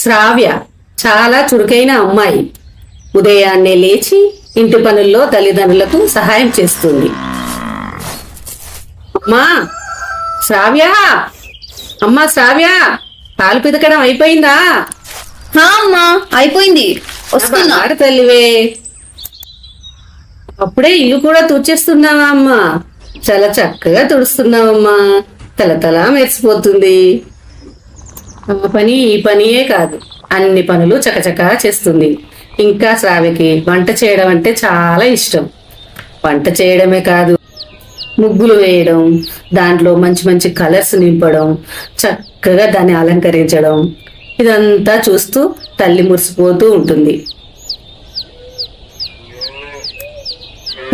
శ్రావ్య చాలా చురుకైన అమ్మాయి. ఉదయాన్నే లేచి ఇంటి పనుల్లో తల్లిదండ్రులకు సహాయం చేస్తుంది. అమ్మా శ్రావ్య, అమ్మా శ్రావ్య, పాలు పితకడం అయిపోయిందా? అమ్మా అయిపోయింది, వస్తున్నా. ఆడ తల్లివే, అప్పుడే ఇల్లు కూడా తుడిచేస్తున్నావా అమ్మా? చాలా చక్కగా తుడుస్తున్నావమ్మా, తల మెరిసిపోతుంది. ఆ పని ఈ పనియే కాదు, అన్ని పనులు చకచకా చేస్తుంది. ఇంకా శ్రావ్యకి వంట చేయడం అంటే చాలా ఇష్టం. వంట చేయడమే కాదు, ముగ్గులు వేయడం, దాంట్లో మంచి మంచి కలర్స్ నింపడం, చక్కగా దాన్ని అలంకరించడం, ఇదంతా చూస్తూ తల్లి మురిసిపోతూ ఉంటుంది.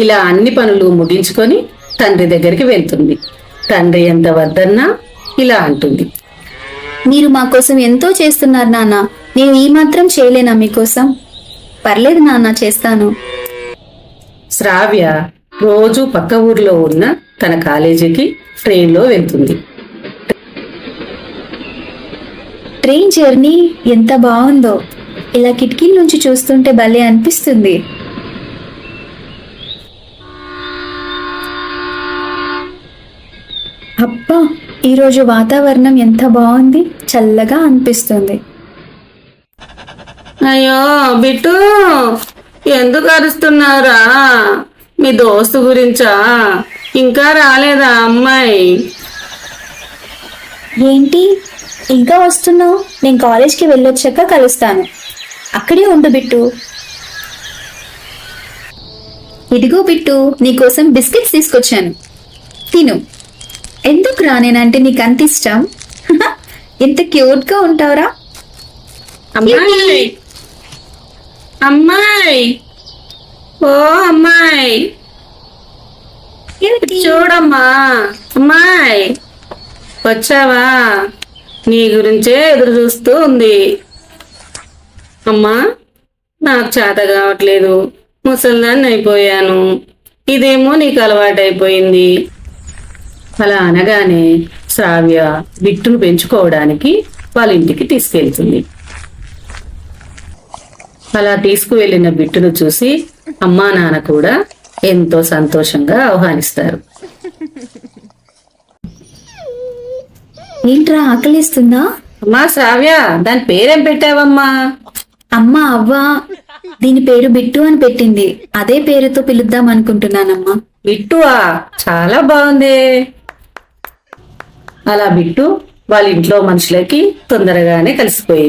ఇలా అన్ని పనులు ముగించుకొని తండ్రి దగ్గరికి వెళ్తుంది. తండ్రి ఎంత వద్దన్నా ఇలా అంటుంది, మీరు మా కోసం ఎంతో చేస్తున్నారు నాన్న, నేను ఈ మాత్రం చేయలేనా మీకోసం? పర్లేదు నాన్న, చేస్తాను. శ్రావ్య రోజు పక్క ఊర్లో ఉన్న తన కాలేజీకి ట్రైన్లో వెళ్తుంది. ట్రైన్ జర్నీ ఎంత బాగుందో, ఇలా కిటికీల నుంచి చూస్తుంటే భలే అనిపిస్తుంది. అబ్బా, ఈరోజు వాతావరణం ఎంత బాగుంది, చల్లగా అనిపిస్తుంది. అయ్యో బిట్టు, ఎందుకు అరుస్తున్నావురా? మీ దోస్తు గురించా? ఇంకా రాలేదా అమ్మాయి? ఏంటి ఇంకా వస్తున్నావు? నేను కాలేజ్కి వెళ్ళొచ్చాక కలుస్తాను. అక్కడే ఉండు బిట్టు. ఇదిగో బిట్టు, నీకోసం బిస్కెట్స్ తీసుకొచ్చాను, తిను. ఎందుకు రా, నేనంటే నీకు అంత ఇష్టం. ఎంత క్యూట్ గా ఉంటావురా. అమ్మాయి, అమ్మాయి, ఓ అమ్మాయి, చూడమ్మా అమ్మాయి, వచ్చావా? నీ గురించే ఎదురు చూస్తూ ఉంది. అమ్మా, నాకు చేత కావట్లేదు, ముసల్దాన్ని అయిపోయాను, ఇదేమో నీకు అలవాటైపోయింది. అలా అనగానే శ్రావ్య బిట్టును పెంచుకోవడానికి వాళ్ళ ఇంటికి తీసుకెళ్తుంది. అలా తీసుకువెళ్ళిన బిట్టును చూసి అమ్మా నాన్న కూడా ఎంతో సంతోషంగా ఆహ్వానిస్తారు. ఏంట్రా, ఆకలిస్తుందా? అమ్మా శ్రావ్య, దాని పేరేం పెట్టావమ్మా? అమ్మా అవ్వా దీని పేరు బిట్టు అని పెట్టింది, అదే పేరుతో పిలుద్దాం అనుకుంటున్నానమ్మా. బిట్టువా, చాలా బాగుంది. అలా బిట్టు వాళ్ళ ఇంట్లో మనుషులకి తొందరగానే కలిసిపోయింది.